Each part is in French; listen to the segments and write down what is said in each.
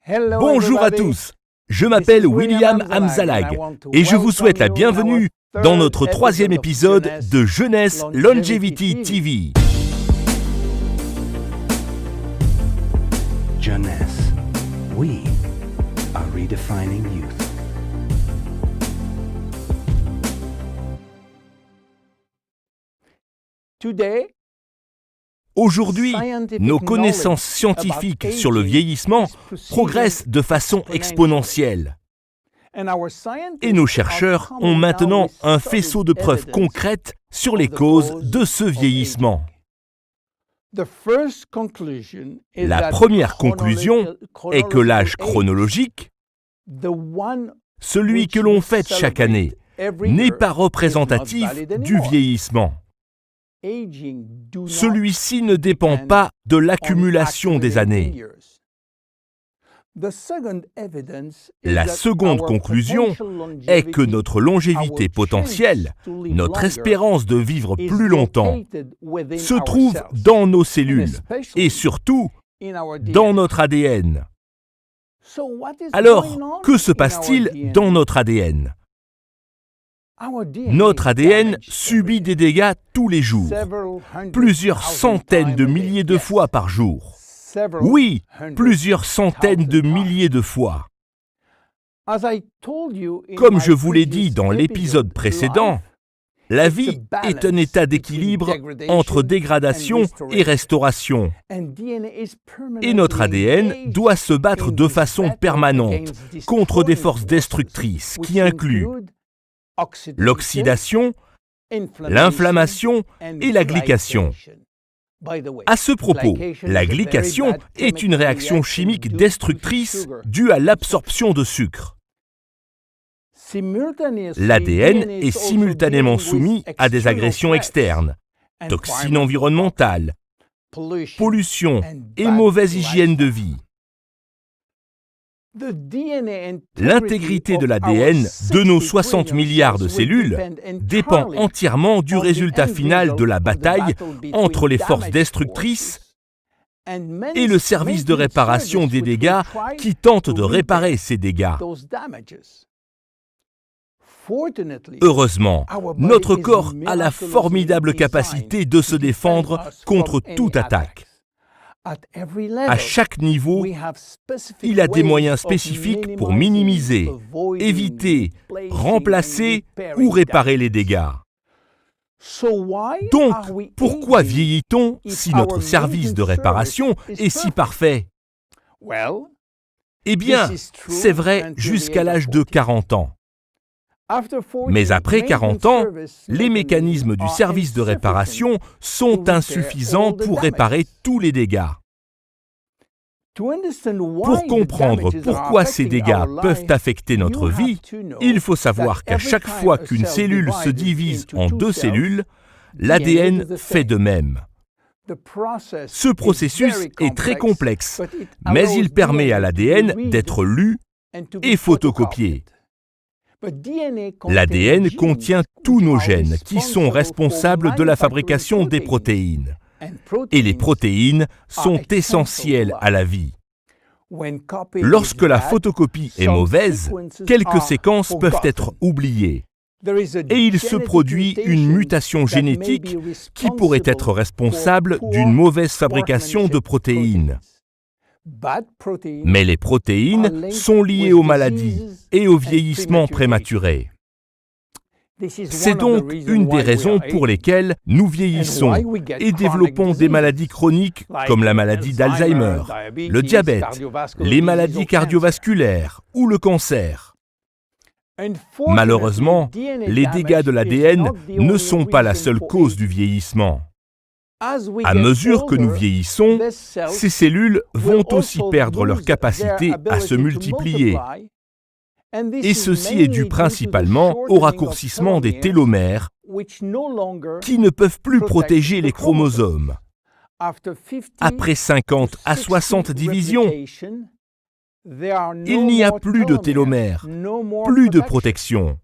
Bonjour à tous, je m'appelle William Amzalag et je vous souhaite la bienvenue dans notre troisième épisode de Jeunesse Longevity TV. Jeunesse, we are redefining youth. Aujourd'hui, nos connaissances scientifiques sur le vieillissement progressent de façon exponentielle. Et nos chercheurs ont maintenant un faisceau de preuves concrètes sur les causes de ce vieillissement. La première conclusion est que l'âge chronologique, celui que l'on fête chaque année, n'est pas représentatif du vieillissement. Celui-ci ne dépend pas de l'accumulation des années. La seconde conclusion est que notre longévité potentielle, notre espérance de vivre plus longtemps, se trouve dans nos cellules et surtout dans notre ADN. Alors, que se passe-t-il dans notre ADN ? Notre ADN subit des dégâts tous les jours, plusieurs centaines de milliers de fois par jour. Oui, plusieurs centaines de milliers de fois. Comme je vous l'ai dit dans l'épisode précédent, la vie est un état d'équilibre entre dégradation et restauration. Et notre ADN doit se battre de façon permanente contre des forces destructrices qui incluent l'oxydation, l'inflammation et la glycation. À ce propos, la glycation est une réaction chimique destructrice due à l'absorption de sucre. L'ADN est simultanément soumis à des agressions externes, toxines environnementales, pollution et mauvaise hygiène de vie. L'intégrité de l'ADN de nos 60 milliards de cellules dépend entièrement du résultat final de la bataille entre les forces destructrices et le service de réparation des dégâts qui tente de réparer ces dégâts. Heureusement, notre corps a la formidable capacité de se défendre contre toute attaque. À chaque niveau, il a des moyens spécifiques pour minimiser, éviter, remplacer ou réparer les dégâts. Donc, pourquoi vieillit-on si notre service de réparation est si parfait ? Eh bien, c'est vrai jusqu'à l'âge de 40 ans. Mais après 40 ans, les mécanismes du service de réparation sont insuffisants pour réparer tous les dégâts. Pour comprendre pourquoi ces dégâts peuvent affecter notre vie, il faut savoir qu'à chaque fois qu'une cellule se divise en deux cellules, l'ADN fait de même. Ce processus est très complexe, mais il permet à l'ADN d'être lu et photocopié. L'ADN contient tous nos gènes qui sont responsables de la fabrication des protéines. Et les protéines sont essentielles à la vie. Lorsque la photocopie est mauvaise, quelques séquences peuvent être oubliées. Et il se produit une mutation génétique qui pourrait être responsable d'une mauvaise fabrication de protéines. Mais les protéines sont liées aux maladies et au vieillissement prématuré. C'est donc une des raisons pour lesquelles nous vieillissons et développons des maladies chroniques comme la maladie d'Alzheimer, le diabète, les maladies cardiovasculaires ou le cancer. Malheureusement, les dégâts de l'ADN ne sont pas la seule cause du vieillissement. À mesure que nous vieillissons, ces cellules vont aussi perdre leur capacité à se multiplier. Et ceci est dû principalement au raccourcissement des télomères qui ne peuvent plus protéger les chromosomes. Après 50 à 60 divisions, il n'y a plus de télomères, plus de protection.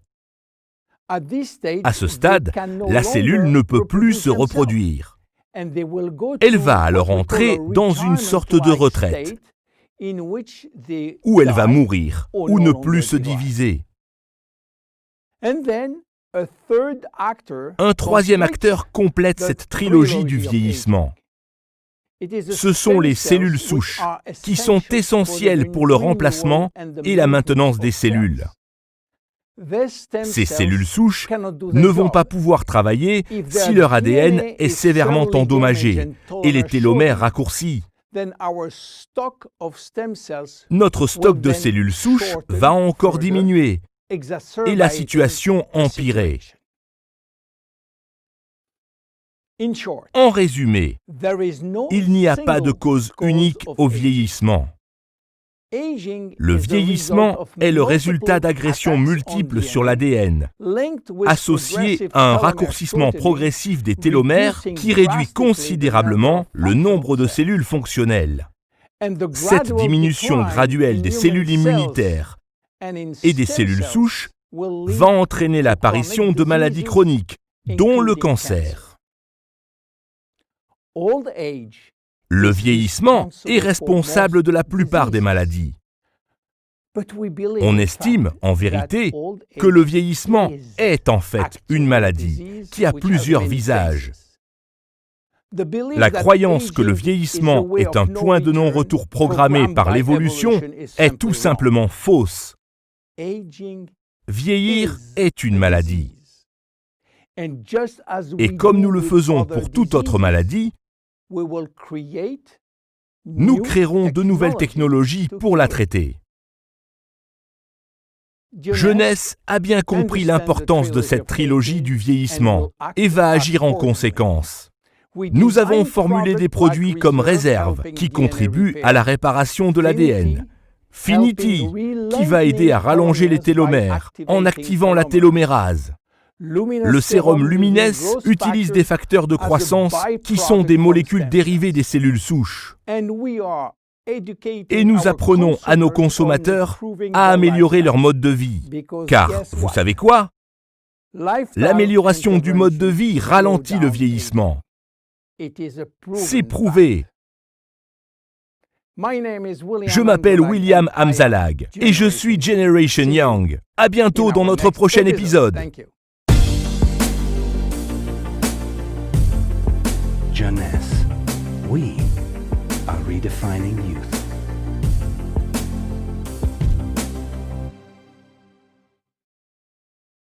À ce stade, la cellule ne peut plus se reproduire. Elle va alors entrer dans une sorte de retraite où elle va mourir ou ne plus se diviser. Un troisième acteur complète cette trilogie du vieillissement. Ce sont les cellules souches, qui sont essentielles pour le remplacement et la maintenance des cellules. Ces cellules souches ne vont pas pouvoir travailler si leur ADN est sévèrement endommagé et les télomères raccourcis. Notre stock de cellules souches va encore diminuer et la situation empirer. En résumé, il n'y a pas de cause unique au vieillissement. Le vieillissement est le résultat d'agressions multiples sur l'ADN, associées à un raccourcissement progressif des télomères qui réduit considérablement le nombre de cellules fonctionnelles. Cette diminution graduelle des cellules immunitaires et des cellules souches va entraîner l'apparition de maladies chroniques, dont le cancer. Le vieillissement est responsable de la plupart des maladies. On estime, en vérité, que le vieillissement est en fait une maladie qui a plusieurs visages. La croyance que le vieillissement est un point de non-retour programmé par l'évolution est tout simplement fausse. Vieillir est une maladie. Et comme nous le faisons pour toute autre maladie, nous créerons de nouvelles technologies pour la traiter. Jeunesse a bien compris l'importance de cette trilogie du vieillissement et va agir en conséquence. Nous avons formulé des produits comme Réserve qui contribuent à la réparation de l'ADN. Finity qui va aider à rallonger les télomères en activant la télomérase. Le sérum Lumines utilise des facteurs de croissance qui sont des molécules dérivées des cellules souches. Et nous apprenons à nos consommateurs à améliorer leur mode de vie. Car, vous savez quoi? L'amélioration du mode de vie ralentit le vieillissement. C'est prouvé. Je m'appelle William Amzalag et je suis Generation Young. À bientôt dans notre prochain épisode. Jeunesse, we are redefining youth.